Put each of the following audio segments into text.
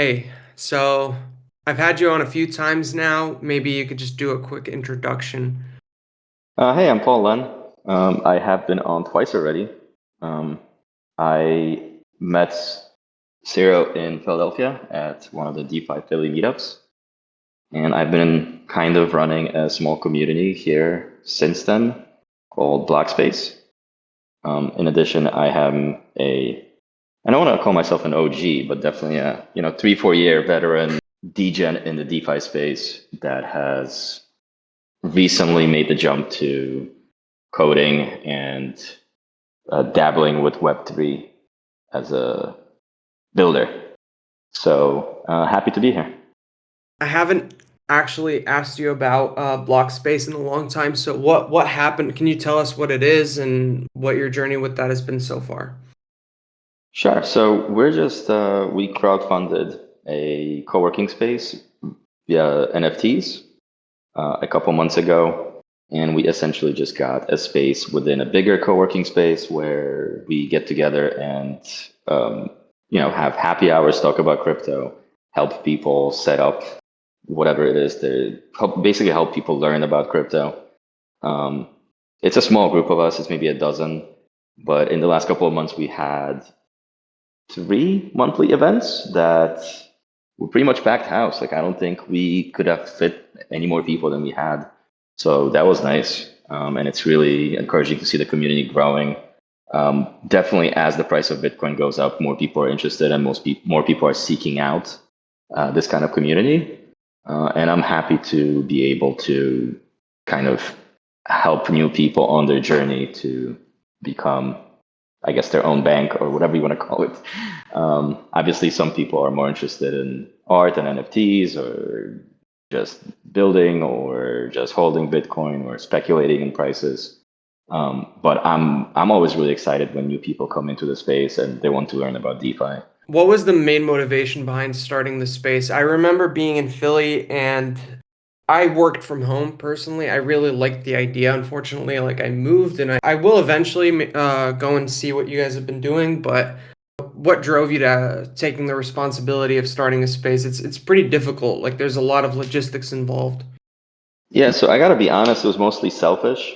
Hey, so I've had you on a few times now. Maybe you could just do a quick introduction. Hey, I'm Paul Len. I have been on twice already. Um, I met Ciro in Philadelphia at one of the DeFi Philly meetups, and I've been kind of running a small community here since then called Black Space. In addition, I don't want to call myself an OG, but definitely a 3-4 year veteran degen in the DeFi space that has recently made the jump to coding and dabbling with Web3 as a builder. So happy to be here. I haven't actually asked you about block space in a long time. So what happened? Can you tell us what it is and what your journey with that has been so far? Sure. So we crowdfunded a co-working space via NFTs a couple months ago, and we essentially just got a space within a bigger co-working space where we get together and have happy hours, talk about crypto, help people set up whatever it is to basically help people learn about crypto. Um, it's a small group of us; it's maybe a dozen, but in the last couple of months, we had 3 monthly events that were pretty much packed house. Like I don't think we could have fit any more people than we had. So that was nice. And it's really encouraging to see the community growing. Definitely as the price of Bitcoin goes up, more people are interested and more people are seeking out this kind of community. And I'm happy to be able to kind of help new people on their journey to become, I guess, their own bank or whatever you want to call it. Obviously, some people are more interested in art and NFTs or just building or just holding Bitcoin or speculating in prices. But I'm always really excited when new people come into the space and they want to learn about DeFi. What was the main motivation behind starting the space? I remember being in Philly and I worked from home personally. I really liked the idea. Unfortunately, like I moved and I will eventually go and see what you guys have been doing, but what drove you to taking the responsibility of starting a space? It's pretty difficult. Like there's a lot of logistics involved. Yeah, so I gotta be honest, it was mostly selfish.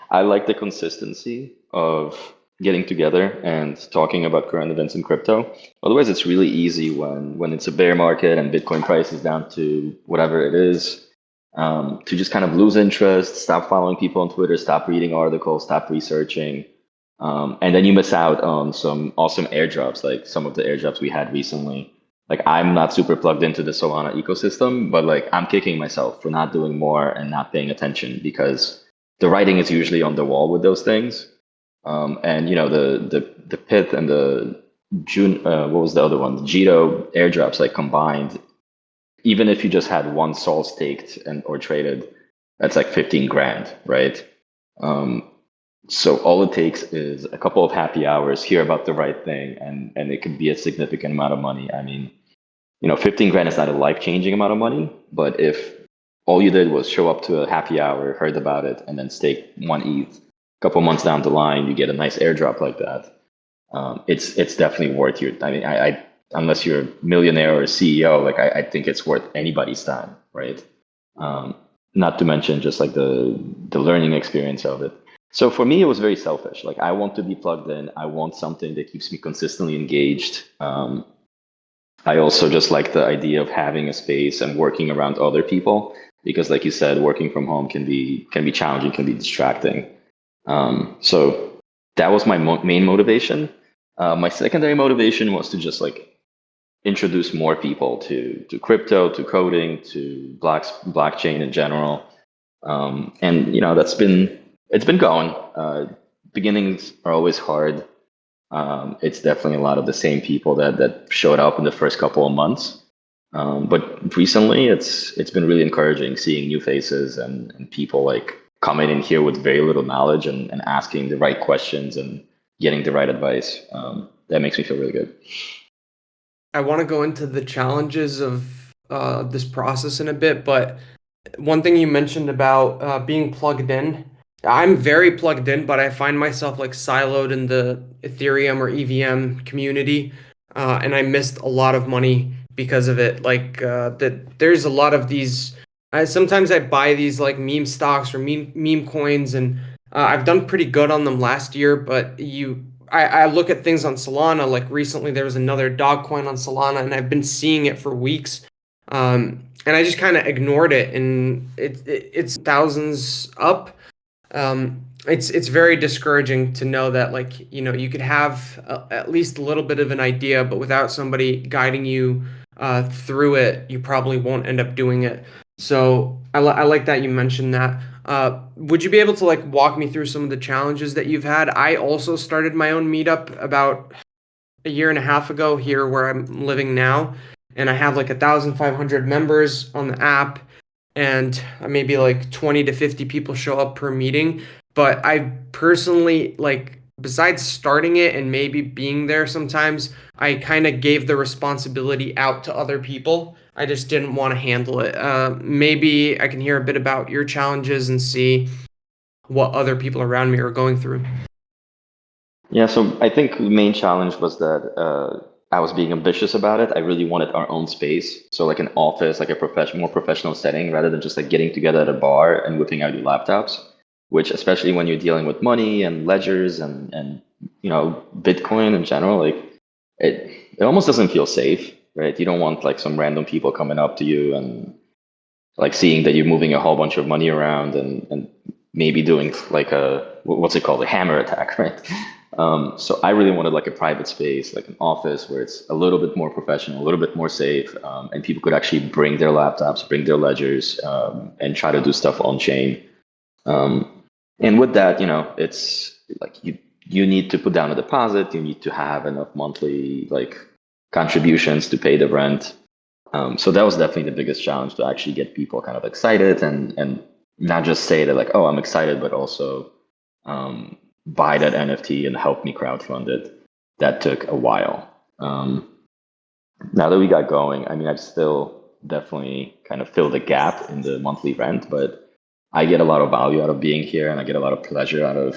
I like the consistency of getting together and talking about current events in crypto. Otherwise, it's really easy when it's a bear market and Bitcoin price is down to whatever it is, to just kind of lose interest, stop following people on Twitter, stop reading articles, stop researching. And then you miss out on some awesome airdrops, like some of the airdrops we had recently. Like I'm not super plugged into the Solana ecosystem, but like I'm kicking myself for not doing more and not paying attention because the writing is usually on the wall with those things. And the Pith and the June, what was the other one? The Jito airdrops like combined, even if you just had one Sol staked and or traded, that's like 15 grand, right? Um, so all it takes is a couple of happy hours, hear about the right thing, and it could be a significant amount of money. I mean, 15 grand is not a life-changing amount of money, but if all you did was show up to a happy hour, heard about it, and then stake 1 ETH, a couple months down the line, you get a nice airdrop like that. It's definitely worth your. I mean, I unless you're a millionaire or a CEO, like I think it's worth anybody's time, right? Um, Not to mention just like the learning experience of it. So for me, it was very selfish. Like I want to be plugged in. I want something that keeps me consistently engaged. I also just like the idea of having a space and working around other people because, like you said, working from home can be challenging, can be distracting. So that was my main motivation. My secondary motivation was to just like introduce more people to crypto, to coding, to blockchain in general. And it's been going. Beginnings are always hard. It's definitely a lot of the same people that showed up in the first couple of months. But recently, it's been really encouraging seeing new faces and people like coming in here with very little knowledge and asking the right questions and getting the right advice. That makes me feel really good. I want to go into the challenges of this process in a bit, but one thing you mentioned about being plugged in, I'm very plugged in, but I find myself like siloed in the Ethereum or EVM community. and I missed a lot of money because of it. Like that, there's a lot of these. Sometimes I buy these like meme stocks or meme coins, and I've done pretty good on them last year. But I look at things on Solana. Like recently, there was another dog coin on Solana, and I've been seeing it for weeks. And I just kind of ignored it, and it's thousands up. It's very discouraging to know that, like, you could have at least a little bit of an idea, but without somebody guiding you through it, you probably won't end up doing it. So I like that you mentioned that. Would you be able to like walk me through some of the challenges that you've had? I also started my own meetup about a year and a half ago here where I'm living now, and I have like 1,500 members on the app, and maybe like 20 to 50 people show up per meeting. But I personally, like, besides starting it and maybe being there sometimes, I kind of gave the responsibility out to other people. I just didn't want to handle it. Maybe I can hear a bit about your challenges and see what other people around me are going through. Yeah, so I think the main challenge was that I was being ambitious about it. I really wanted our own space, so like an office, like a more professional setting, rather than just like getting together at a bar and whipping out your laptops. Which, especially when you're dealing with money and ledgers and Bitcoin in general, like it almost doesn't feel safe, right? You don't want like some random people coming up to you and like seeing that you're moving a whole bunch of money around and maybe doing like what's it called, a hammer attack, right? So I really wanted like a private space, like an office where it's a little bit more professional, a little bit more safe, and people could actually bring their laptops, bring their ledgers, and try to do stuff on chain. Um, and with that, it's like you need to put down a deposit, you need to have enough monthly like contributions to pay the rent. So that was definitely the biggest challenge, to actually get people kind of excited and not just say that like, oh, I'm excited, but also buy that NFT and help me crowdfund it. That took a while. Now that we got going, I mean, I've still definitely kind of filled the gap in the monthly rent, but I get a lot of value out of being here, and I get a lot of pleasure out of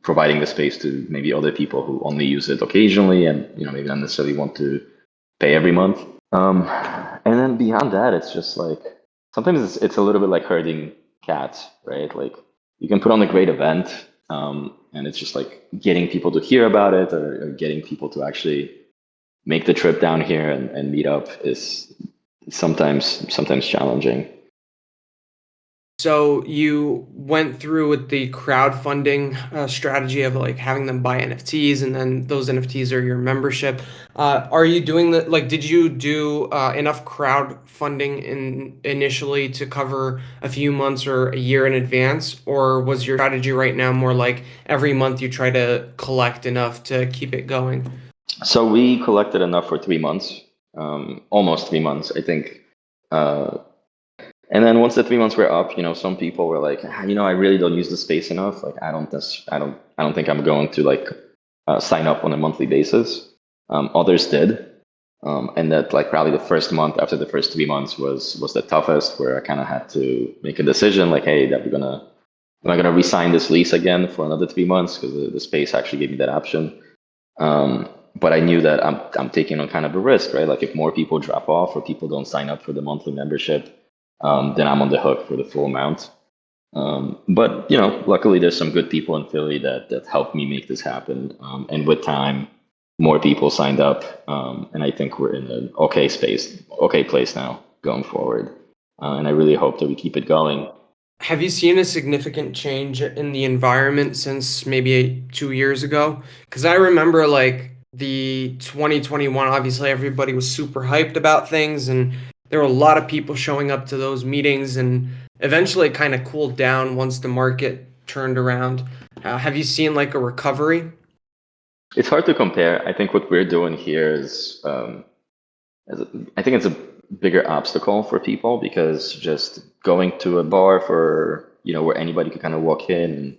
providing the space to maybe other people who only use it occasionally and maybe not necessarily want to pay every month. And then beyond that, it's just like sometimes it's a little bit like herding cats, right? Like you can put on a great event, and it's just like getting people to hear about it, or getting people to actually make the trip down here and meet up is sometimes challenging. So you went through with the crowdfunding strategy of like having them buy NFTs, and then those NFTs are your membership. Are you doing the like? Did you do enough crowdfunding initially to cover a few months or a year in advance, or was your strategy right now more like every month you try to collect enough to keep it going? So we collected enough for 3 months, almost 3 months, I think. Uh, and then once the 3 months were up, some people were like, I really don't use the space enough. Like, I don't think I'm going to like sign up on a monthly basis. Others did, and that like probably the first month after the first 3 months was the toughest, where I kind of had to make a decision, like, hey, that am I gonna re-sign this lease again for another 3 months, because the space actually gave me that option. But I knew that I'm taking on kind of a risk, right? Like if more people drop off or people don't sign up for the monthly membership, then I'm on the hook for the full amount. But luckily there's some good people in Philly that helped me make this happen. And with time, more people signed up, and I think we're in an okay place now going forward. And I really hope that we keep it going. Have you seen a significant change in the environment since maybe 2 years ago? Because I remember like the 2021, obviously everybody was super hyped about things, and there were a lot of people showing up to those meetings, and eventually it kind of cooled down once the market turned around. Have you seen like a recovery? It's hard to compare. I think what we're doing here is I think it's a bigger obstacle for people, because just going to a bar for where anybody could kind of walk in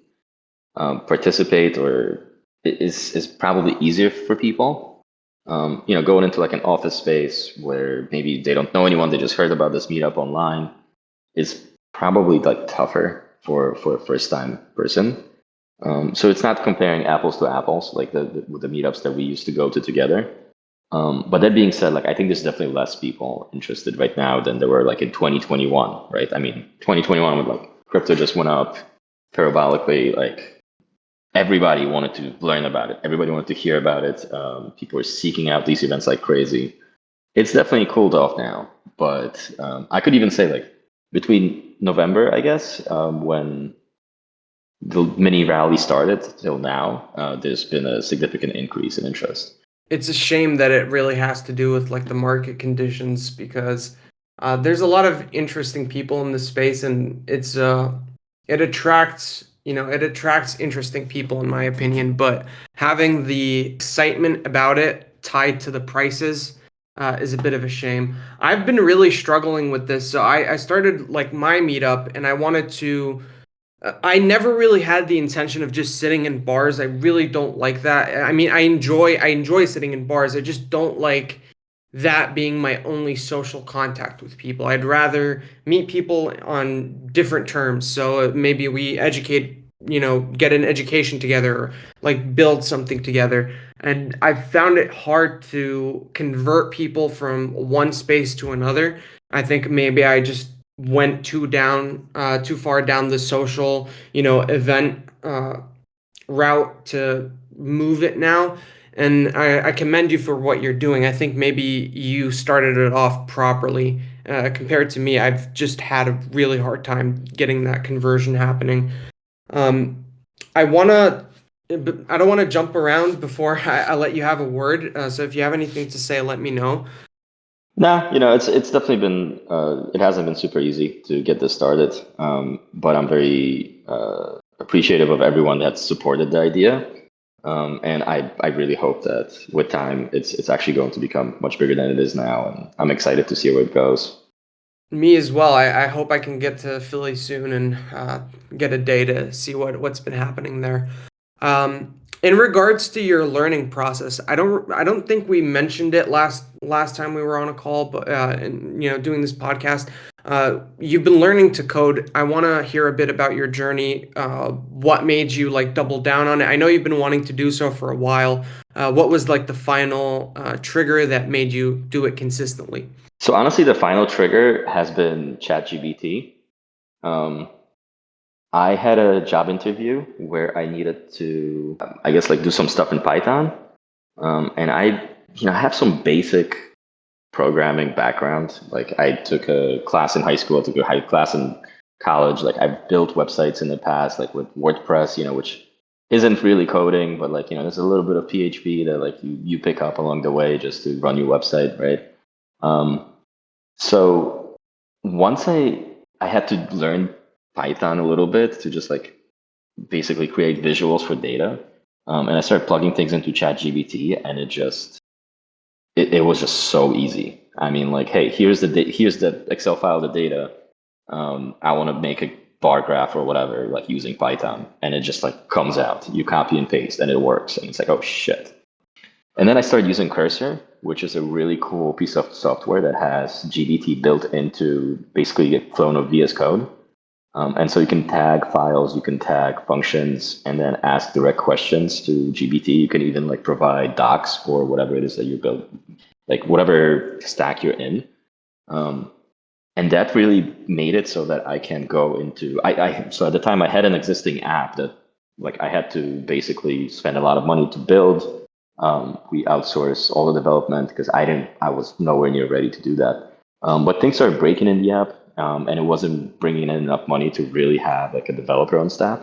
and participate or is probably easier for people. Going into like an office space where maybe they don't know anyone, they just heard about this meetup online, is probably like tougher for a first time person. So it's not comparing apples to apples, like the with the meetups that we used to go to together. But that being said, like I think there's definitely less people interested right now than there were like in 2021, right? I mean, 2021 when like crypto just went up parabolically, like everybody wanted to learn about it. Everybody wanted to hear about it. People were seeking out these events like crazy. It's definitely cooled off now, but I could even say like between November, I guess, when the mini rally started till now, there's been a significant increase in interest. It's a shame that it really has to do with like the market conditions because there's a lot of interesting people in this space and it attracts it attracts interesting people in my opinion, but having the excitement about it tied to the prices is a bit of a shame. I've been really struggling with this, so I started like my meetup and I wanted to I never really had the intention of just sitting in bars. I really don't like that. I mean, I enjoy sitting in bars. I just don't like that being my only social contact with people. I'd rather meet people on different terms. So maybe we educate, get an education together or like build something together. And I've found it hard to convert people from one space to another. I think maybe I just went too far down the social, event route to move it now. And I commend you for what you're doing. I think maybe you started it off properly. Compared to me, I've just had a really hard time getting that conversion happening. Um, I wanna, I don't want to jump around before I let you have a word. So if you have anything to say, let me know. Nah, it's definitely been it hasn't been super easy to get this started. But I'm very appreciative of everyone that's supported the idea. And I really hope that with time it's actually going to become much bigger than it is now, and I'm excited to see where it goes. Me as well. I hope I can get to Philly soon and get a day to see what's been happening there. In regards to your learning process, I don't think we mentioned it last time we were on a call, but and doing this podcast, you've been learning to code. I want to hear a bit about your journey. What made you like double down on it? I know you've been wanting to do so for a while. What was like the final trigger that made you do it consistently? So honestly, the final trigger has been ChatGPT. Um, I had a job interview where I needed to, I guess, like do some stuff in Python. And I have some basic programming background. Like I took a class in high school, I took a high class in college. Like I've built websites in the past, like with WordPress, which isn't really coding, but like, there's a little bit of PHP that like you pick up along the way just to run your website, right? Um, so once I had to learn Python a little bit to just like basically create visuals for data. And I started plugging things into ChatGPT, and it was just so easy. I mean, like, hey, here's the Excel file, the data. I want to make a bar graph or whatever, like using Python, and it just like comes out. You copy and paste, and it works. And it's like, oh shit. And then I started using Cursor, which is a really cool piece of software that has GBT built into basically a clone of VS Code. And so you can tag files, you can tag functions, and then ask direct questions to GBT. You can even like provide docs for whatever it is that you build, like whatever stack you're in. Um, and that really made it so that I can go into so at the time I had an existing app that like I had to basically spend a lot of money to build. We outsourced all the development because I was nowhere near ready to do that. But things started breaking in the app, and it wasn't bringing in enough money to really have like a developer on staff.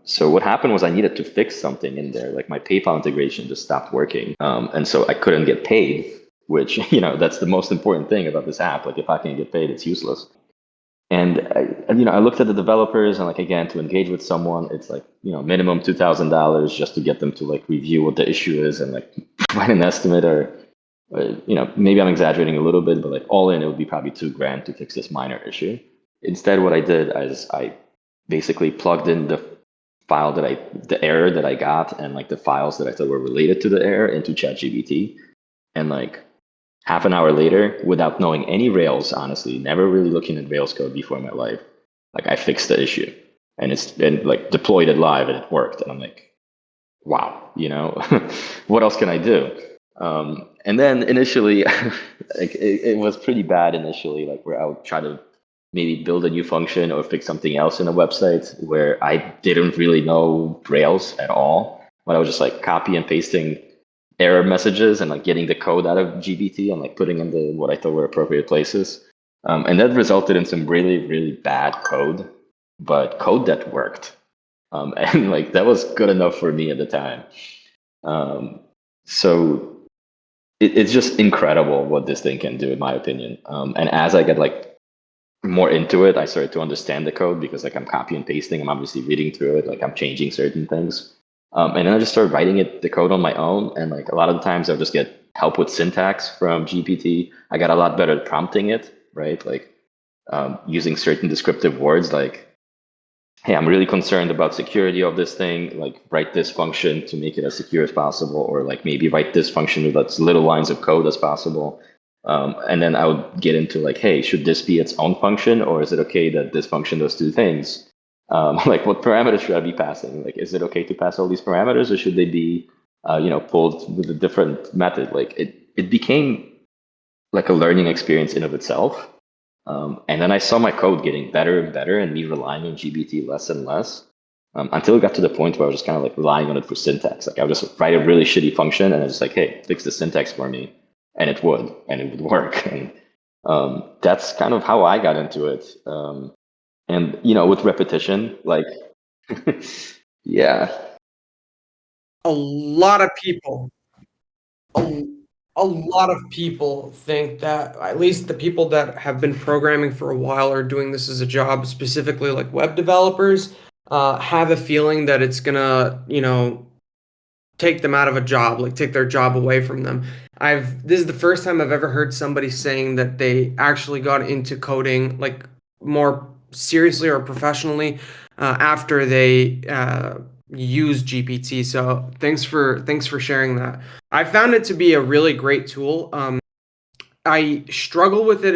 So what happened was I needed to fix something in there, like my PayPal integration just stopped working, and so I couldn't get paid. Which that's the most important thing about this app. Like if I can't get paid, it's useless. And I looked at the developers, and like again, to engage with someone, it's like minimum $2,000 just to get them to like review what the issue is and like provide an estimate, or maybe I'm exaggerating a little bit, but like all in, it would be probably 2 grand to fix this minor issue. Instead, what I did is I basically plugged in the error that I got and like the files that I thought were related to the error into ChatGPT, and like half an hour later, without knowing any Rails, honestly, never really looking at Rails code before in my life, like I fixed the issue, and it's been like deployed it live and it worked, and I'm like, wow, what else can I do? And then initially, like it was pretty bad initially, like where I would try to maybe build a new function or fix something else in a website where I didn't really know Rails at all. But I was just like copy and pasting error messages and like getting the code out of GPT and like putting in the what I thought were appropriate places. And that resulted in some really, really bad code, but code that worked. And like that was good enough for me at the time. Um, so it's just incredible what this thing can do, in my opinion. And as I get like more into it, I started to understand the code because like I'm copy and pasting, I'm obviously reading through it, like I'm changing certain things. And then I just started writing the code on my own. And like a lot of the times I'll just get help with syntax from GPT. I got a lot better at prompting it, right? Like using certain descriptive words like hey, I'm really concerned about security of this thing, like write this function to make it as secure as possible, or like maybe write this function with as little lines of code as possible. And then I would get into like, hey, should this be its own function, or is it okay that this function does two things? Like what parameters should I be passing? Like, is it okay to pass all these parameters, or should they be, pulled with a different method? Like it became like a learning experience in of itself. And then I saw my code getting better and better and me relying on GBT less and less until it got to the point where I was just kind of like relying on it for syntax. Like I would just write a really shitty function and I was like, hey, fix the syntax for me. And it would work. And that's kind of how I got into it. And, with repetition, like, yeah. A lot of people a, a lot of people think that, at least the people that have been programming for a while or doing this as a job, specifically like web developers, have a feeling that it's gonna, take them out of a job, like take their job away from them. This is the first time I've ever heard somebody saying that they actually got into coding like more seriously or professionally after they use GPT. So thanks for sharing that. I found it to be a really great tool. I struggle with it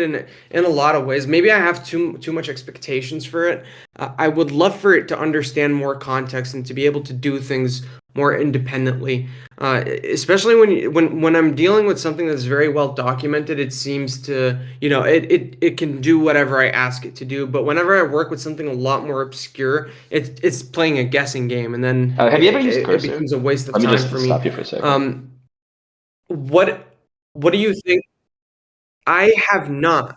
in a lot of ways. Maybe I have too much expectations for it. I would love for it to understand more context and to be able to do things more independently. Especially when I'm dealing with something that's very well documented, it seems to, it can do whatever I ask it to do. But whenever I work with something a lot more obscure, it's playing a guessing game, and then Have you ever used it Cursor? becomes a waste of Let me time just for me. stop you for a second. Um, what what do you think? I have not.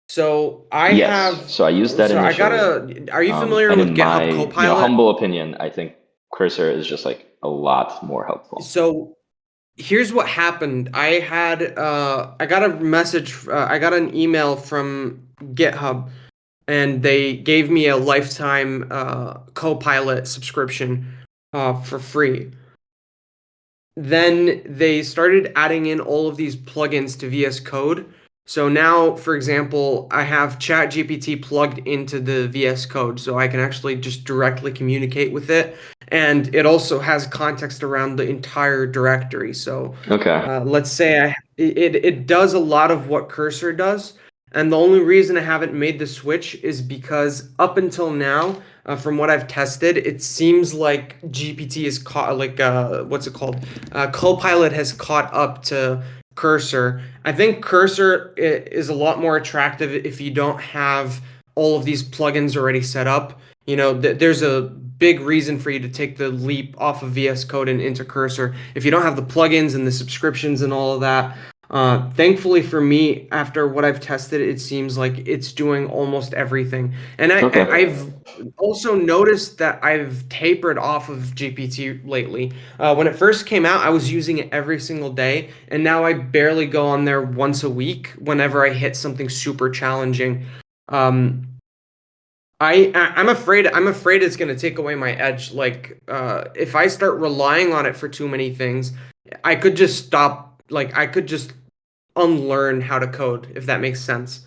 So I Yes. have, So I used that so I initially. gotta, are you familiar And with in GitHub my, Copilot? humble opinion, I think Cursor is just like a lot more helpful. So here's what happened. I got a message, I got an email from GitHub and they gave me a lifetime Copilot subscription for free. Then they started adding in all of these plugins to VS Code. So now, for example, I have ChatGPT plugged into the VS Code, so I can actually just directly communicate with it. And it also has context around the entire directory. So Okay. let's say it does a lot of what Cursor does. And the only reason I haven't made the switch is because up until now, from what I've tested, it seems like GPT is caught, like what's it called? Copilot has caught up to Cursor. I think Cursor is a lot more attractive if you don't have all of these plugins already set up. There's a big reason for you to take the leap off of VS Code and into Cursor if you don't have the plugins and the subscriptions and all of that. Thankfully for me, after what I've tested, it seems like it's doing almost everything. And Okay. I've also noticed that I've tapered off of GPT lately. When it first came out, I was using it every single day, and now I barely go on there once a week whenever I hit something super challenging. Um, I'm afraid it's gonna take away my edge. Like, if I start relying on it for too many things, I could just stop. Like, I could just unlearn how to code, if that makes sense.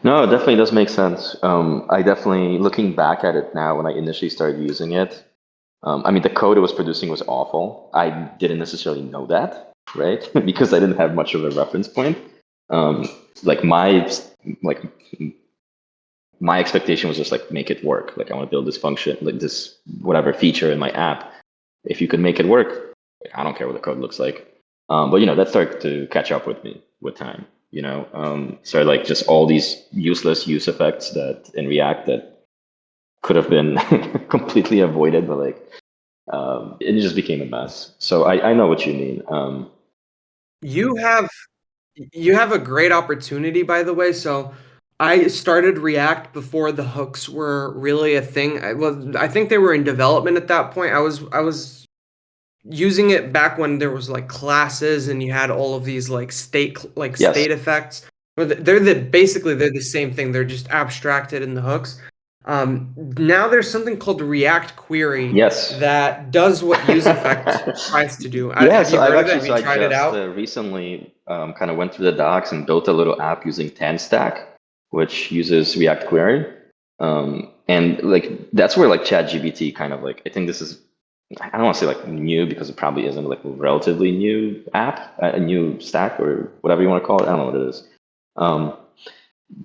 No, it definitely does make sense. I definitely, looking back at it now, when I initially started using it, I mean, the code it was producing was awful. I didn't necessarily know that, right? Because I didn't have much of a reference point. Um, like like my expectation was just like make it work. Like I want to build this function, like this whatever feature in my app. If you could make it work, I don't care what the code looks like. But that started to catch up with me with time. So like just all these useless use effects that in React that could have been completely avoided, but like it just became a mess. So I know what you mean. You have you have a great opportunity, by the way. So I started React before the hooks were really a thing. I think they were in development at that point. I was using it back when there was like classes and you had all of these like Yes, state effects. They're basically they're the same thing. They're just abstracted in the hooks. Now there's something called React Query yes. that does what use effect tries to do. Yeah, Have so you I've heard of it? actually, Have you so I tried it just out? recently kind of went through the docs and built a little app using TanStack, which uses React Query. And like that's where like ChatGPT kind of like, I think this is, I don't want to say like new because it probably isn't like a relatively new app, a new stack or whatever you want to call it. I don't know what it is. Um,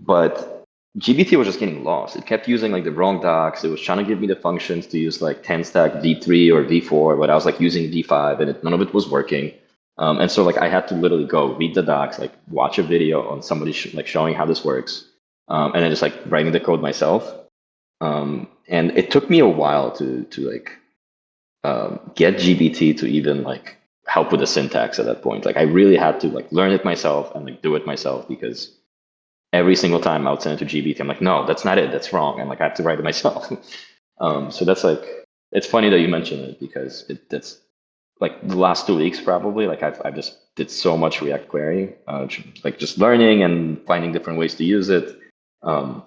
but GBT was just getting lost. It kept using like the wrong docs. It was trying to give me the functions to use like 10 stack V3 or V4, but I was like using V5 and none of it was working. And so like I had to literally go read the docs, like watch a video on somebody like showing how this works, and then just like writing the code myself. And it took me a while to like get GBT to even like help with the syntax at that point. Like I really had to like learn it myself and like do it myself because every single time I would send it to GBT, I'm like, no, that's not it. That's wrong. And like I have to write it myself. So that's like, it's funny that you mentioned it because that's like the last 2 weeks probably. Like I've just did so much React query, like just learning and finding different ways to use it. Um,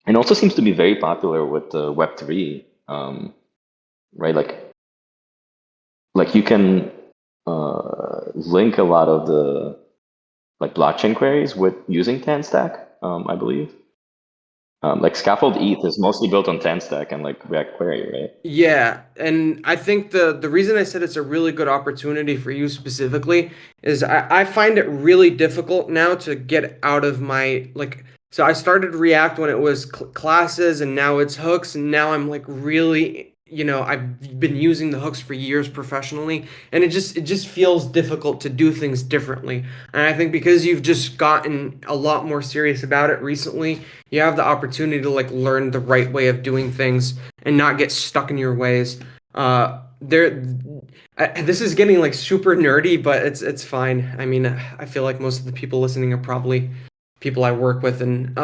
and also seems to be very popular with Web3, right? Like you can link a lot of the like blockchain queries with using TanStack, I believe. Like Scaffold ETH is mostly built on TanStack and like React Query, right? Yeah, and I think the reason I said it's a really good opportunity for you specifically is I find it really difficult now to get out of my like so I started React when it was classes and now it's hooks and now I'm like really I've been using the hooks for years professionally and it just feels difficult to do things differently. And I think because you've just gotten a lot more serious about it recently, you have the opportunity to like learn the right way of doing things and not get stuck in your ways. This is getting like super nerdy, but it's fine. I mean, I feel like most of the people listening are probably people I work with, and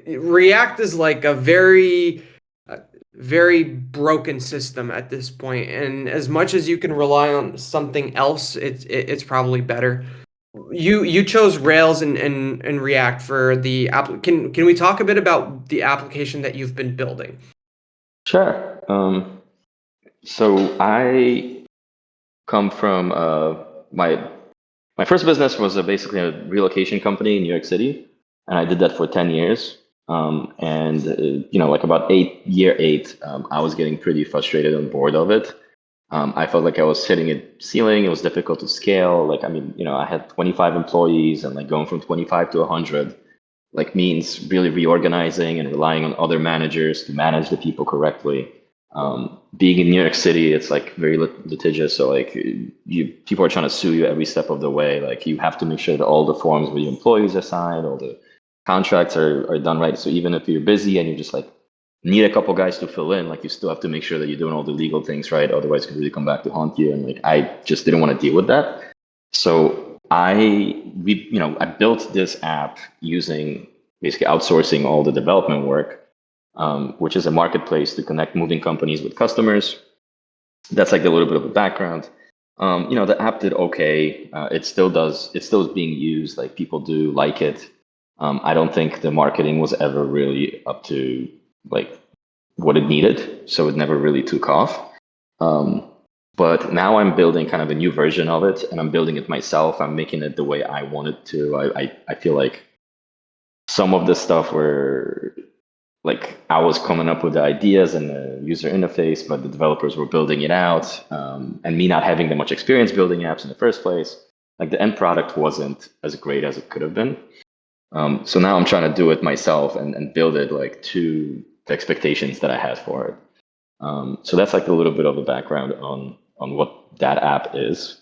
React is like a uh, very broken system at this point. And as much as you can rely on something else, it's probably better. You chose Rails and React for the app. Can we talk a bit about the application that you've been building? Sure. So I come from my first business was basically a relocation company in New York City, and I did that for 10 years. And like about year eight, I was getting pretty frustrated and bored of it. I felt like I was hitting a ceiling. It was difficult to scale. Like, I mean, I had 25 employees and like going from 25 to 100 like means really reorganizing and relying on other managers to manage the people correctly. Being in New York City, it's like very litigious. So like people are trying to sue you every step of the way. Like you have to make sure that all the forms with your employees are signed, all the contracts are done right. So even if you're busy and you just like need a couple guys to fill in, like you still have to make sure that you're doing all the legal things right. Otherwise, it could really come back to haunt you. And like I just didn't want to deal with that. So I built this app using basically outsourcing all the development work, which is a marketplace to connect moving companies with customers. That's like a little bit of a background. The app did okay. It still does. It still is being used. Like people do like it. I don't think the marketing was ever really up to like what it needed, so it never really took off. Um, but now I'm building kind of a new version of it, and I'm building it myself. I'm making it the way I want it to. I feel like some of the stuff where like I was coming up with the ideas and the user interface, but the developers were building it out, and me not having that much experience building apps in the first place, like the end product wasn't as great as it could have been. So now I'm trying to do it myself and build it like to the expectations that I had for it. So that's like a little bit of a background on what that app is.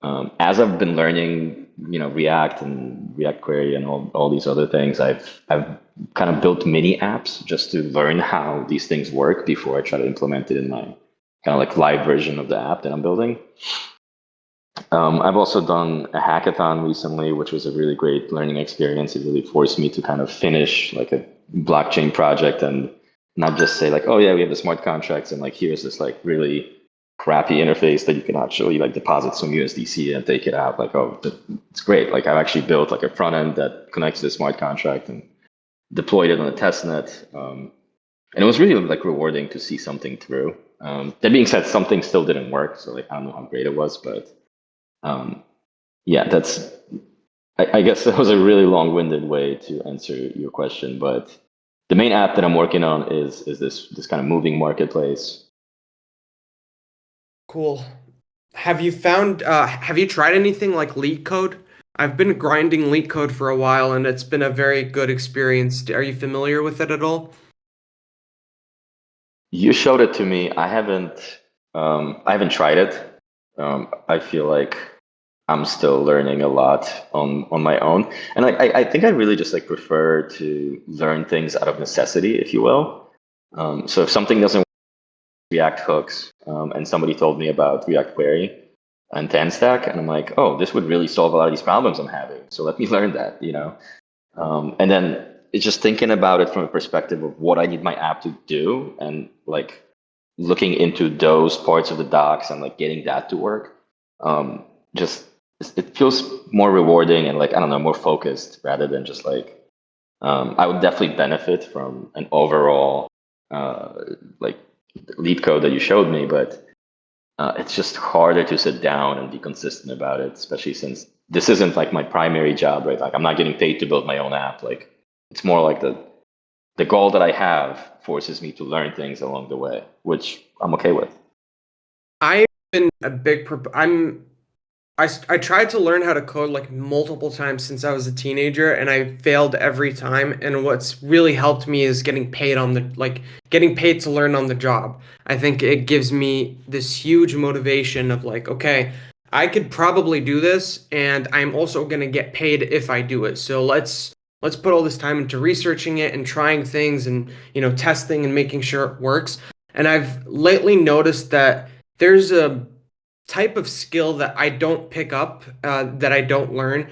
As I've been learning, React and React Query and all these other things, I've kind of built mini apps just to learn how these things work before I try to implement it in my kind of like live version of the app that I'm building. I've also done a hackathon recently, which was a really great learning experience. It really forced me to kind of finish like a blockchain project and not just say like, oh yeah, we have the smart contracts and like here's this like really crappy interface that you can actually like deposit some USDC and take it out. Like, oh, it's great. Like I've actually built like a front end that connects to the smart contract and deployed it on a test net. And it was really like rewarding to see something through. That being said, something still didn't work. So like, I don't know how great it was, but um, yeah, I guess that was a really long-winded way to answer your question, but the main app that I'm working on is this kind of moving marketplace. Cool. Have you tried anything like leak code? I've been grinding leak code for a while and it's been a very good experience. Are you familiar with it at all? You showed it to me. I haven't tried it. I feel like I'm still learning a lot on my own, and I think I really just like prefer to learn things out of necessity, if you will. So if something doesn't React hooks, and somebody told me about React Query and TanStack, and I'm like, oh, this would really solve a lot of these problems I'm having. So let me learn that. And then it's just thinking about it from a perspective of what I need my app to do, and like looking into those parts of the docs and like getting that to work. Um, just it feels more rewarding and like I don't know, more focused rather than just like I would definitely benefit from an overall uh, like lead code that you showed me, but it's just harder to sit down and be consistent about it, especially since this isn't like my primary job, right? Like I'm not getting paid to build my own app. Like it's more like the goal that I have forces me to learn things along the way, which I'm okay with. I've been a big prop I'm I tried to learn how to code like multiple times since I was a teenager and I failed every time. And what's really helped me is getting paid to learn on the job. I think it gives me this huge motivation of like, okay, I could probably do this and I'm also going to get paid if I do it. So let's put all this time into researching it and trying things and, testing and making sure it works. And I've lately noticed that there's a type of skill that I don't pick up, that I don't learn.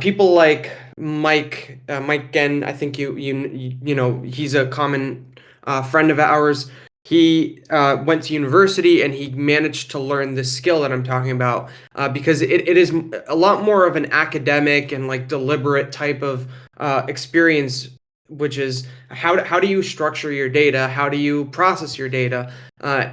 People like Mike Gen, I think he's a common friend of ours. He went to university and he managed to learn this skill that I'm talking about, because it is a lot more of an academic and like deliberate type of experience, which is how do you structure your data? How do you process your data?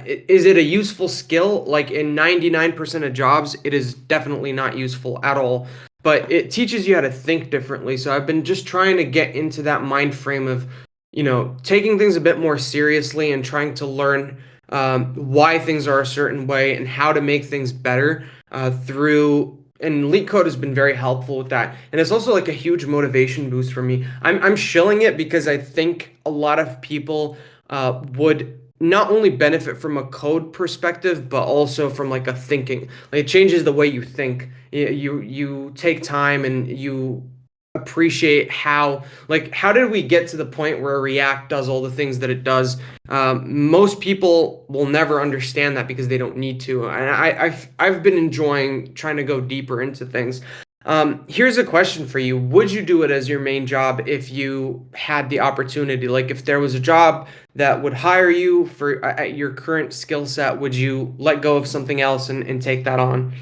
Is it a useful skill? Like in 99% of jobs, it is definitely not useful at all. But it teaches you how to think differently. So I've been just trying to get into that mind frame of, taking things a bit more seriously and trying to learn why things are a certain way and how to make things better through. And Leak Code has been very helpful with that. And it's also like a huge motivation boost for me. I'm shilling it because I think a lot of people would not only benefit from a code perspective, but also from like a thinking. Like it changes the way you think. You take time and you appreciate how did we get to the point where React does all the things that it does. Most people will never understand that because they don't need to, and I've been enjoying trying to go deeper into things. Here's a question for you: would you do it as your main job if you had the opportunity? Like if there was a job that would hire you for at your current skill set, would you let go of something else and take that on?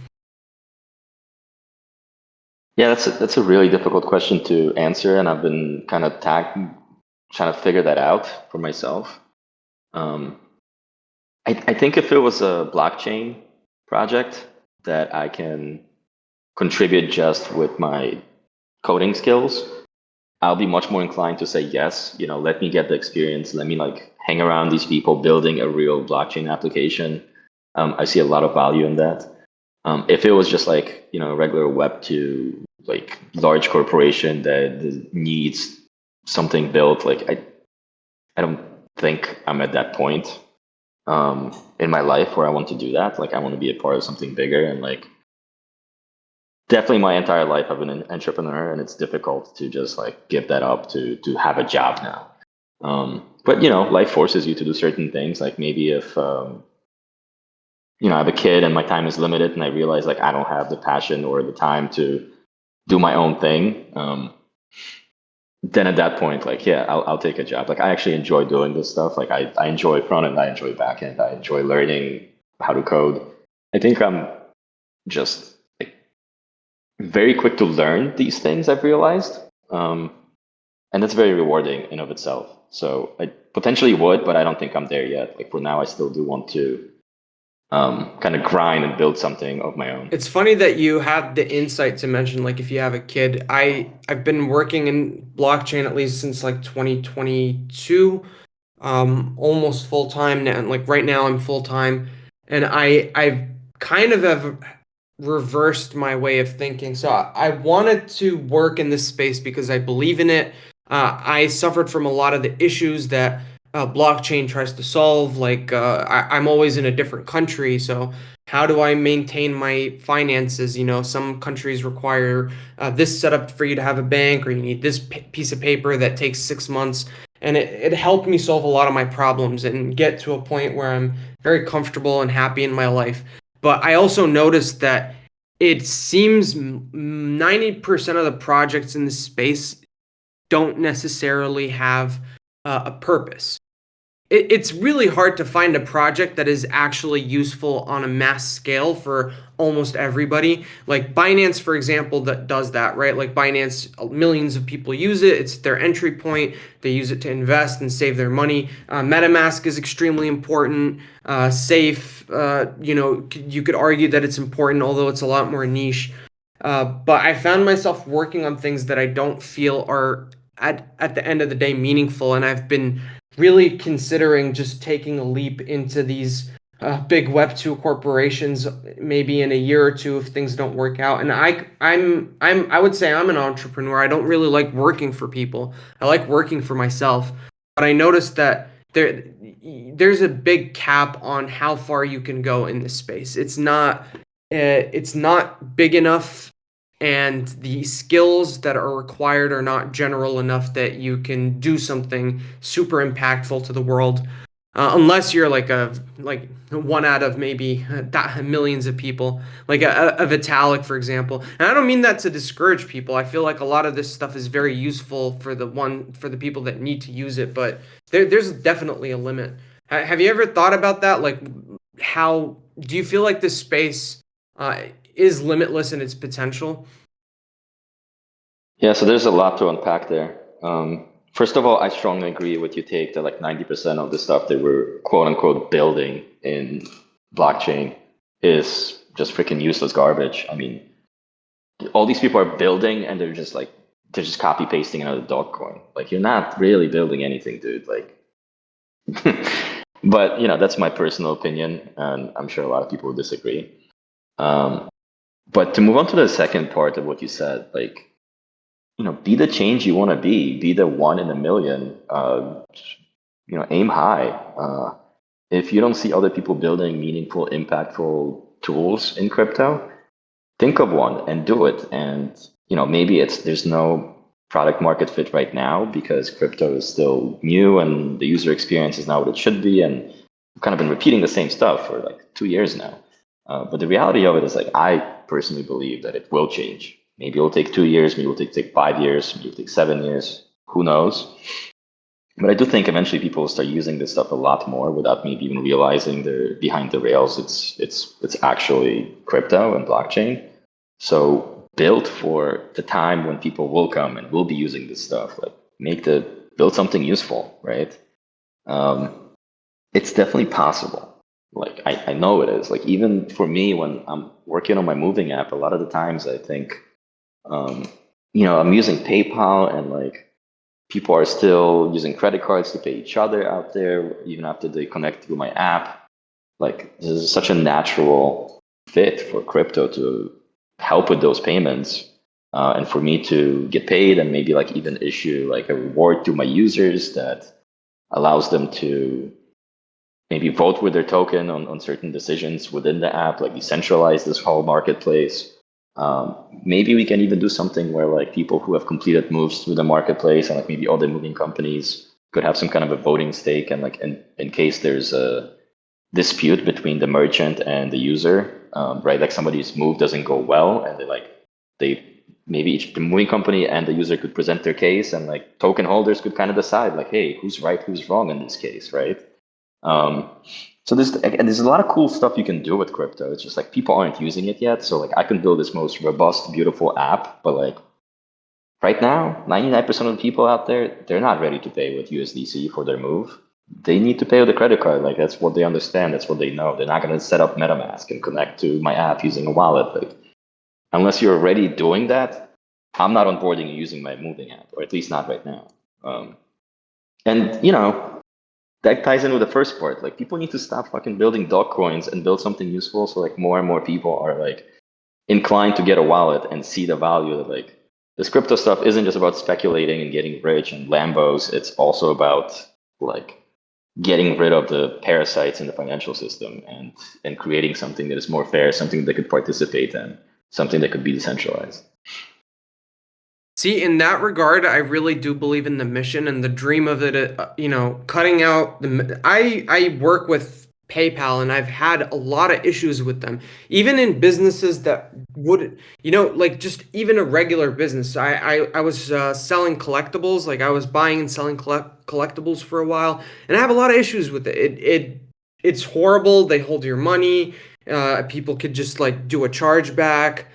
Yeah, that's a really difficult question to answer, and I've been kind of trying to figure that out for myself. Um, I think if it was a blockchain project that I can contribute just with my coding skills, I'll be much more inclined to say yes. Let me get the experience. Let me like hang around these people building a real blockchain application. I see a lot of value in that. If it was just like a regular Web two like large corporation that needs something built, like I don't think I'm at that point in my life where I want to do that. Like I want to be a part of something bigger and like definitely my entire life I've been an entrepreneur, and it's difficult to just like give that up to have a job now. But you know, life forces you to do certain things. Like maybe if you know, I have a kid and my time is limited, and I realize like I don't have the passion or the time to do my own thing. Then at that point, like yeah, I'll take a job. Like I actually enjoy doing this stuff. Like I enjoy front end, I enjoy back end, I enjoy learning how to code. I think I'm just like, very quick to learn these things. I've realized, and that's very rewarding in of itself. So I potentially would, but I don't think I'm there yet. Like for now, I still do want to kind of grind and build something of my own. It's funny that you have the insight to mention like if you have a kid. I've been working in blockchain at least since like 2022, almost full time now. And like right now I'm full time, and I've kind of have reversed my way of thinking. So I wanted to work in this space because I believe in it. I suffered from a lot of the issues that blockchain tries to solve. Like I'm always in a different country, so how do I maintain my finances? You know, some countries require this setup for you to have a bank, or you need this piece of paper that takes 6 months. And it helped me solve a lot of my problems and get to a point where I'm very comfortable and happy in my life. But I also noticed that it seems 90% of the projects in this space don't necessarily have a purpose. It's really hard to find a project that is actually useful on a mass scale for almost everybody. Like Binance, for example, that does that, right? Like Binance, millions of people use it. It's their entry point. They use it to invest and save their money. MetaMask is extremely important. Safe, you know, you could argue that it's important, although it's a lot more niche. But I found myself working on things that I don't feel are at the end of the day meaningful, and I've been really considering just taking a leap into these big Web2 corporations, maybe in a year or two if things don't work out. And I would say I'm an entrepreneur. I don't really like working for people. I like working for myself. But I noticed that there's a big cap on how far you can go in this space. It's not big enough, and the skills that are required are not general enough that you can do something super impactful to the world, unless you're like one out of maybe millions of people, like a Vitalik, for example. And I don't mean that to discourage people. I feel like a lot of this stuff is very useful for the people that need to use it, but there's definitely a limit. Have you ever thought about that? Like, how do you feel like this space uh, is limitless in its potential? Yeah, so there's a lot to unpack there. First of all, I strongly agree with your take that like 90% of the stuff that we're quote unquote building in blockchain is just freaking useless garbage. I mean, all these people are building and they're just copy pasting another dog coin. Like you're not really building anything, dude. Like, but you know, that's my personal opinion, and I'm sure a lot of people would disagree. Um, but to move on to the second part of what you said, like, you know, be the change you want to be the one in a million. You know, aim high. If you don't see other people building meaningful, impactful tools in crypto, think of one and do it. And you know, maybe it's there's no product market fit right now because crypto is still new and the user experience is not what it should be, and we've kind of been repeating the same stuff for like 2 years now. But the reality of it is like I personally believe that it will change. Maybe it'll take 2 years, maybe it'll take 5 years, maybe it'll take 7 years. Who knows? But I do think eventually people will start using this stuff a lot more without maybe even realizing they're behind the rails. It's actually crypto and blockchain. So build for the time when people will come and will be using this stuff. Like build something useful, right? Um, it's definitely possible. Like I know it is. Like even for me when I'm working on my moving app, a lot of the times I think um, you know, I'm using PayPal and like people are still using credit cards to pay each other out there, even after they connect through my app. Like this is such a natural fit for crypto to help with those payments, and for me to get paid and maybe like even issue like a reward to my users that allows them to maybe vote with their token on certain decisions within the app, like decentralize this whole marketplace. Maybe we can even do something where like people who have completed moves through the marketplace and like maybe other moving companies could have some kind of a voting stake, and like in case there's a dispute between the merchant and the user, right? Like somebody's move doesn't go well, and they maybe each the moving company and the user could present their case, and like token holders could kind of decide like, hey, who's right, who's wrong in this case, right? Um, so there's a lot of cool stuff you can do with crypto. It's just like people aren't using it yet. So like I can build this most robust, beautiful app, but like right now, 99% of the people out there, they're not ready to pay with USDC for their move. They need to pay with a credit card. Like that's what they understand. That's what they know. They're not going to set up MetaMask and connect to my app using a wallet. Like unless you're already doing that, I'm not onboarding you using my moving app, or at least not right now. And you know, that ties in with the first part. Like people need to stop fucking building dog coins and build something useful. So like more and more people are like inclined to get a wallet and see the value that like this crypto stuff isn't just about speculating and getting rich and Lambos. It's also about like getting rid of the parasites in the financial system and creating something that is more fair, something they could participate in, something that could be decentralized. See, in that regard, I really do believe in the mission and the dream of it. Cutting out I work with PayPal, and I've had a lot of issues with them, even in businesses that would, like just even a regular business. I was selling collectibles, like I was buying and selling collectibles for a while, and I have a lot of issues with it. It's horrible. They hold your money. People could just like do a chargeback.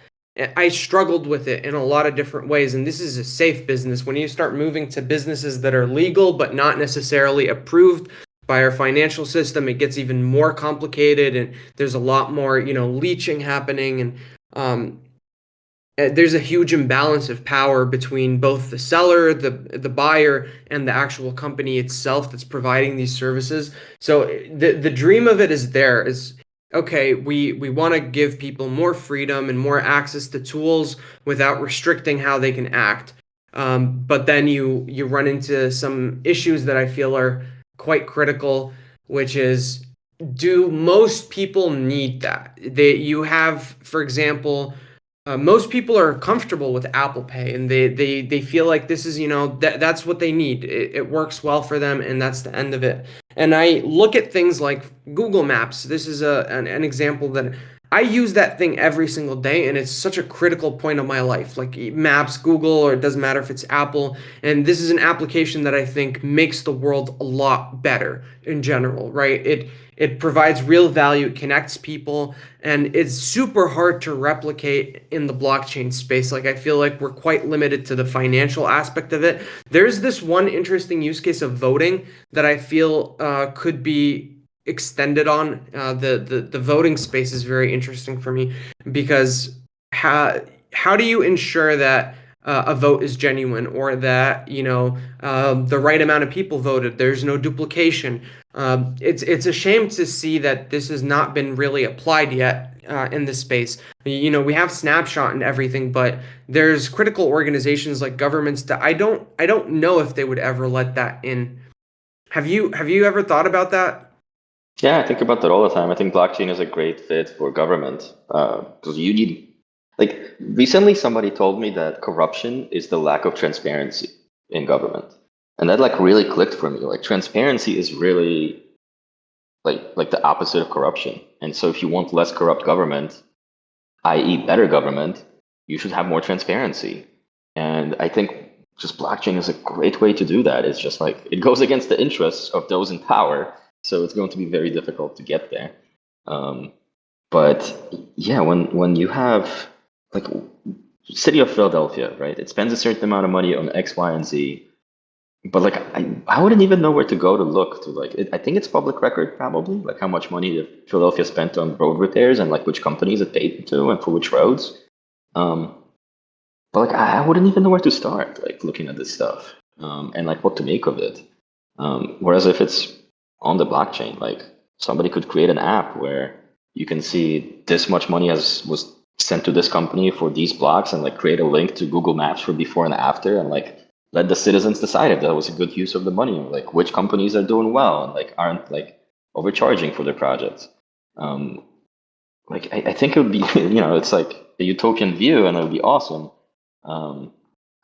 I struggled with it in a lot of different ways, and this is a safe business. When you start moving to businesses that are legal but not necessarily approved by our financial system, it gets even more complicated, and there's a lot more, leeching happening, and um, there's a huge imbalance of power between both the seller, the buyer, and the actual company itself that's providing these services. So the dream of it is there is okay, we want to give people more freedom and more access to tools without restricting how they can act. But then you run into some issues that I feel are quite critical, which is, do most people need that? You have, for example, most people are comfortable with Apple Pay, and they feel like this is, that's what they need. It works well for them, and that's the end of it. And I look at things like Google Maps. This is an example that I use that thing every single day, and it's such a critical point of my life. Like Maps, Google, or it doesn't matter if it's Apple. And this is an application that I think makes the world a lot better in general, right? It provides real value, it connects people, and it's super hard to replicate in the blockchain space. Like I feel like we're quite limited to the financial aspect of it. There's this one interesting use case of voting that I feel could be extended on. The voting space is very interesting for me because how do you ensure that a vote is genuine, or that the right amount of people voted? There's no duplication. It's a shame to see that this has not been really applied yet in this space. We have Snapshot and everything, but there's critical organizations like governments that I don't know if they would ever let that in. Have you ever thought about that? Yeah, I think about that all the time. I think blockchain is a great fit for government because you need, like, recently somebody told me that corruption is the lack of transparency in government. And that like really clicked for me. Like transparency is really like the opposite of corruption. And so if you want less corrupt government, i.e. better government, you should have more transparency. And I think just blockchain is a great way to do that. It's just like it goes against the interests of those in power, so it's going to be very difficult to get there. Um, but yeah, when you have like city of Philadelphia, right? It spends a certain amount of money on X, Y, and Z, but like I wouldn't even know where to go to look to like I think it's public record probably like how much money that Philadelphia spent on road repairs and like which companies it paid to and for which roads. Um, but like I wouldn't even know where to start like looking at this stuff and like what to make of it. Whereas if it's on the blockchain, like somebody could create an app where you can see this much money has was sent to this company for these blocks and like create a link to Google Maps for before and after and like let the citizens decide if that was a good use of the money or like which companies are doing well and like aren't like overcharging for their projects. Um, like I think it would be it's like a utopian view and it would be awesome. Um,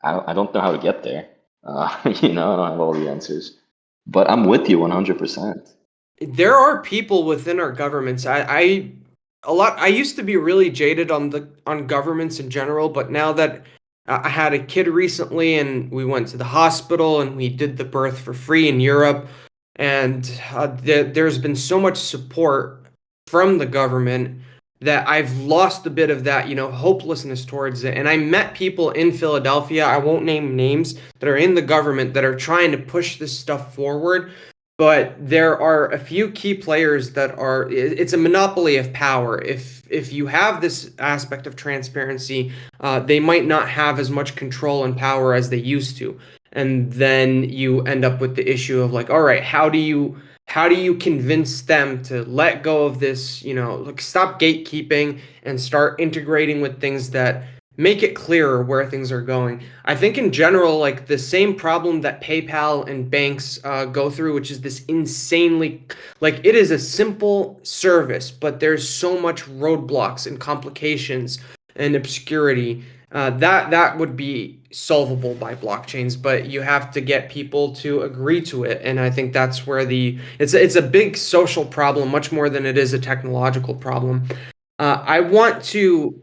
I don't know how to get there. I don't have all the answers, but I'm with you 100%. There are people within our governments. I used to be really jaded on governments in general, but now that I had a kid recently and we went to the hospital and we did the birth for free in Europe, and there's been so much support from the government that I've lost a bit of that, hopelessness towards it. And I met people in Philadelphia, I won't name names, that are in the government that are trying to push this stuff forward, but there are a few key players that it's a monopoly of power. If you have this aspect of transparency, they might not have as much control and power as they used to. And then you end up with the issue of like, all right, how do you convince them to let go of this, like stop gatekeeping and start integrating with things that make it clearer where things are going. I think in general, like the same problem that PayPal and banks go through, which is this insanely, like it is a simple service, but there's so much roadblocks and complications and obscurity. That would be solvable by blockchains, but you have to get people to agree to it, and I think that's where it's a big social problem, much more than it is a technological problem. Uh, I want to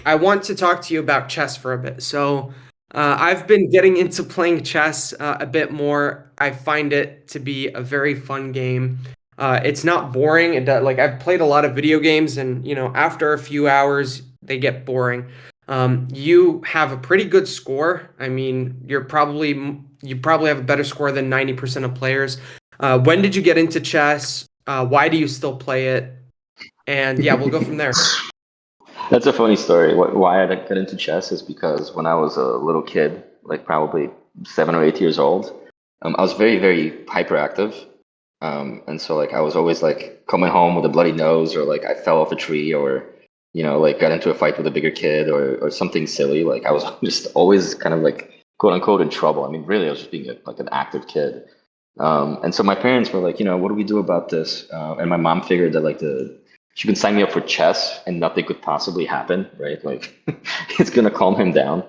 I want to talk to you about chess for a bit. So, I've been getting into playing chess a bit more. I find it to be a very fun game. It's not boring. Like I've played a lot of video games, and after a few hours, they get boring. You have a pretty good score. I mean, you probably have a better score than 90% of players. When did you get into chess? Why do you still play it? And yeah, we'll go from there. That's a funny story. Why I got into chess is because when I was a little kid, like probably 7 or 8 years old, I was very, very hyperactive. And so like I was always like coming home with a bloody nose, or like I fell off a tree, or like got into a fight with a bigger kid, or something silly. Like I was just always kind of like quote unquote in trouble. I mean, really, I was just being like an active kid. And so my parents were like, what do we do about this? And my mom figured that like she can sign me up for chess and nothing could possibly happen, right? Like it's gonna calm him down.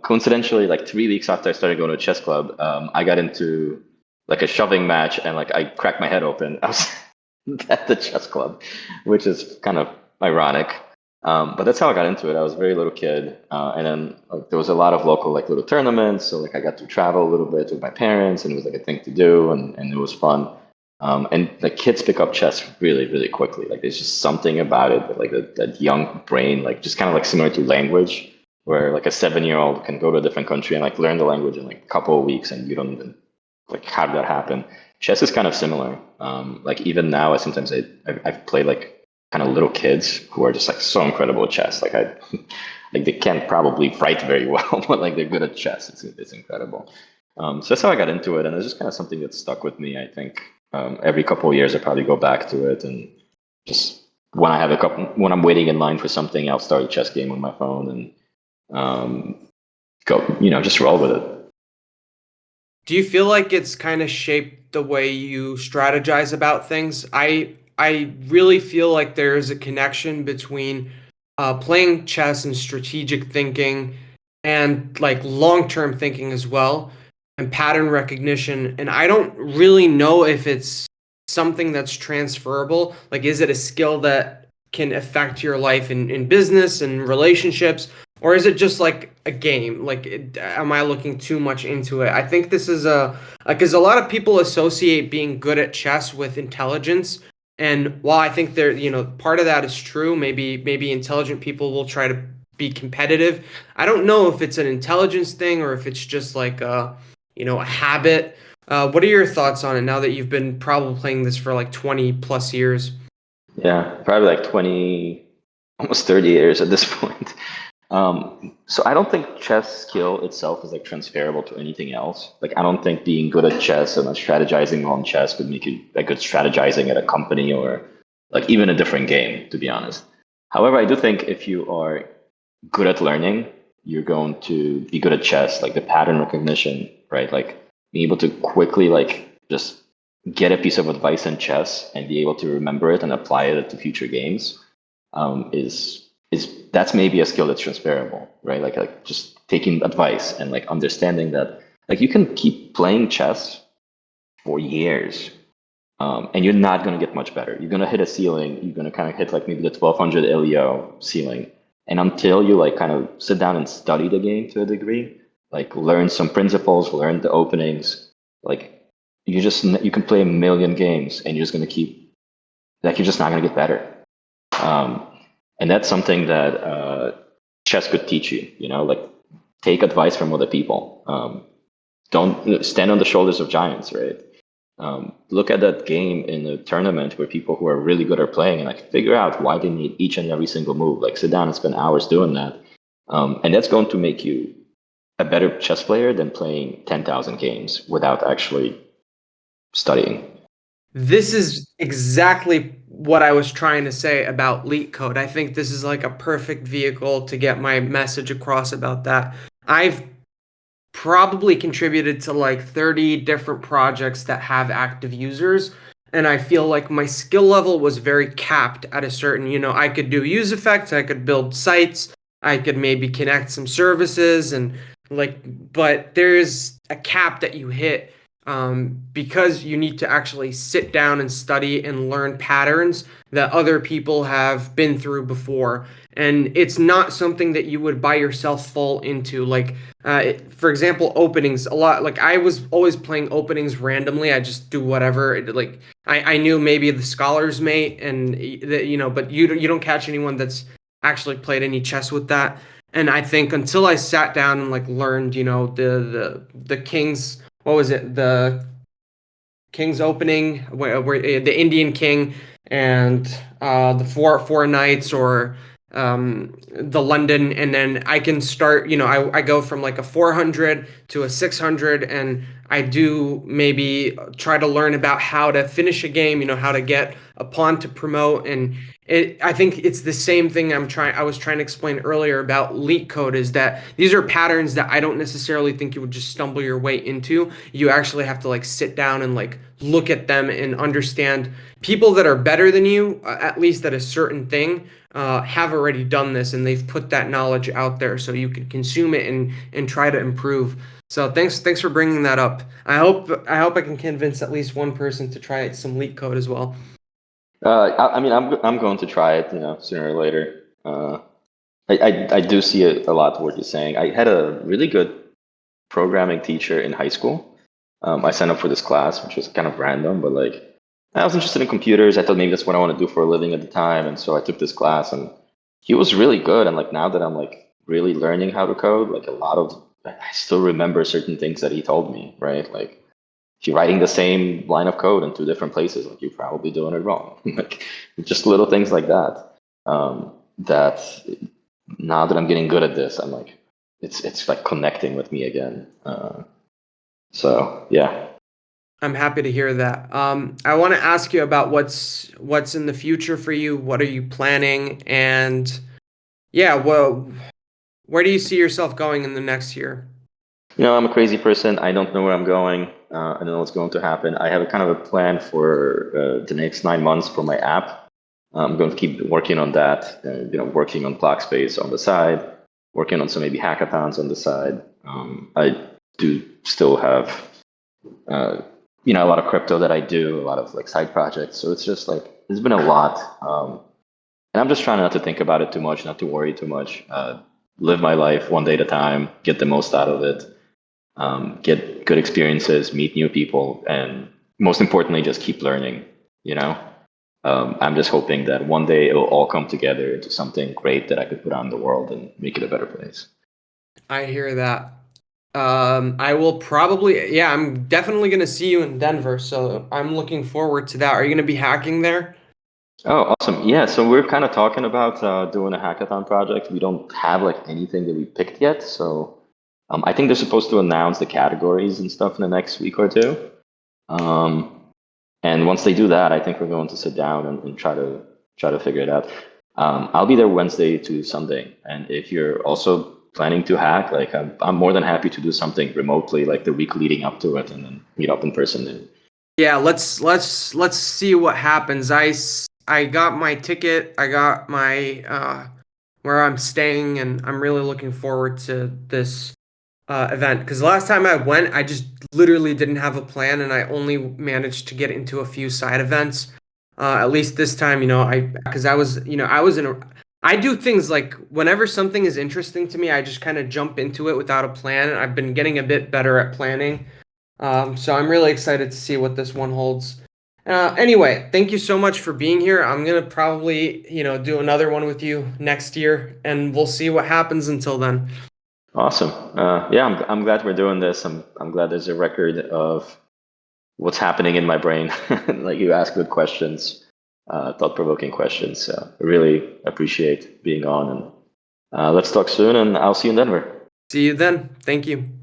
Coincidentally, like 3 weeks after I started going to a chess club, I got into like a shoving match and like I cracked my head open. I was at the chess club, which is kind of ironic. But that's how I got into it. I was a very little kid, and then like there was a lot of local like little tournaments, so like I got to travel a little bit with my parents, and it was like a thing to do, and it was fun. And the kids pick up chess really, really quickly. Like there's just something about it that like that young brain, like just kind of like similar to language, where like a 7 year old can go to a different country and like learn the language in like a couple of weeks, and you don't even like how did that happen? Chess is kind of similar. Like even now, I sometimes I've played like kind of little kids who are just like so incredible at chess. Like I like they can't probably write very well, but like they're good at chess. It's incredible. So that's how I got into it, and it's just kind of something that stuck with me. I think every couple of years I probably go back to it, and just when I'm waiting in line for something, I'll start a chess game on my phone and go just roll with it. Do you feel like it's kind of shaped the way you strategize about things? I really feel like there is a connection between playing chess and strategic thinking and like long-term thinking as well and pattern recognition. And I don't really know if it's something that's transferable. Like, is it a skill that can affect your life in business and relationships? Or is it just like a game? Like, am I looking too much into it? I think this is because a lot of people associate being good at chess with intelligence. And while I think part of that is true, maybe intelligent people will try to be competitive. I don't know if it's an intelligence thing or if it's just like a habit. What are your thoughts on it now that you've been probably playing this for like 20 plus years? Yeah, probably like 20, almost 30 years at this point. So I don't think chess skill itself is like transferable to anything else. Like I don't think being good at chess and strategizing on chess would make you like good strategizing at a company or like even a different game, to be honest. However, I do think if you are good at learning, you're going to be good at chess, like the pattern recognition, right? Like being able to quickly like just get a piece of advice in chess and be able to remember it and apply it to future games. is that's maybe a skill that's transferable, right? Like just taking advice and like understanding that like you can keep playing chess for years, and you're not going to get much better. You're going to hit a ceiling. You're going to kind of hit like maybe the 1200 LEO ceiling. And until you like kind of sit down and study the game to a degree, like learn some principles, learn the openings, like you can play a million games and you're just going to keep like you're just not going to get better. Um, and that's something that chess could teach you. You know, like take advice from other people. Don't stand on the shoulders of giants, right? Look at that game in a tournament where people who are really good are playing and like figure out why they need each and every single move. Like sit down and spend hours doing that. And that's going to make you a better chess player than playing 10,000 games without actually studying. This is exactly what I was trying to say about Leak Code. I think this is like a perfect vehicle to get my message across about that. I've probably contributed to like 30 different projects that have active users. And I feel like my skill level was very capped at a certain, I could do use effects, I could build sites, I could maybe connect some services and but there's a cap that you hit because you need to actually sit down and study and learn patterns that other people have been through before. And it's not something that you would by yourself fall into. For example, openings a lot. Like I was always playing openings randomly. I just do whatever. I knew maybe the scholars mate, and but you don't catch anyone that's actually played any chess with that. And I think until I sat down and like learned, the king's what was it King's Opening, where the Indian King and the four knights, or the London, and then I can start. I go from like a 400 to a 600, and I do maybe try to learn about how to finish a game. How to get a pawn to promote, and I think it's the same thing I was trying to explain earlier about leak code, is that these are patterns that I don't necessarily think you would just stumble your way into. You actually have to like sit down and like look at them and understand. People that are better than you, at least at a certain thing, have already done this, and they've put that knowledge out there so you can consume it and try to improve. So thanks for bringing that up. I hope I can convince at least one person to try some leak code as well. I mean, I'm going to try it, you know, sooner or later. I do see a lot of what you're saying. I had a really good programming teacher in high school. I signed up for this class, which was kind of random, but like I was interested in computers. I thought maybe that's what I want to do for a living at the time, and so I took this class, and he was really good. And like now that I'm like really learning how to code, like a lot of I still remember certain things that he told me, right? Like if you're writing the same line of code in two different places, like you're probably doing it wrong. Like just little things like that. That now that I'm getting good at this, I'm like, it's like connecting with me again. So yeah. I'm happy to hear that. I want to ask you about what's in the future for you. What are you planning? And yeah, well, where do you see yourself going in the next year? You know, I'm a crazy person. I don't know where I'm going. I don't know what's going to happen. I have a kind of a plan for the next 9 months for my app. I'm going to keep working on that. You know, working on block space on the side, working on some maybe hackathons on the side. I do still have, uh, you know, a lot of crypto that I do, a lot of like side projects. So it's just like there's been a lot, and I'm just trying not to think about it too much, not to worry too much. Live my life one day at a time, get the most out of it, get good experiences, meet new people, and most importantly, just keep learning. You know, I'm just hoping that one day it will all come together into something great that I could put on the world and make it a better place. I hear that. I will probably, yeah, I'm definitely gonna see you in Denver, so I'm looking forward to that. Are you gonna be hacking there? Oh, awesome. Yeah, so we're kind of talking about doing a hackathon project. We don't have like anything that we picked yet. So I think they're supposed to announce the categories and stuff in the next week or two. Um, and once they do that, I think we're going to sit down and try to figure it out. I'll be there Wednesday to Sunday, and if you're also planning to hack, like I'm more than happy to do something remotely, like the week leading up to it, and then meet up in person. Yeah, let's see what happens. I got my ticket. I got my where I'm staying, and I'm really looking forward to this event because last time I went, I just literally didn't have a plan, and I only managed to get into a few side events. At least this time, I because I was, I was in a. I do things like whenever something is interesting to me, I just kind of jump into it without a plan. And I've been getting a bit better at planning. So I'm really excited to see what this one holds. Anyway, thank you so much for being here. I'm gonna probably, do another one with you next year, and we'll see what happens until then. Awesome. Yeah, I'm glad we're doing this. I'm glad there's a record of what's happening in my brain. Like you ask good questions, thought-provoking questions. So I really appreciate being on, and let's talk soon. And I'll see you in Denver. See you then. Thank you.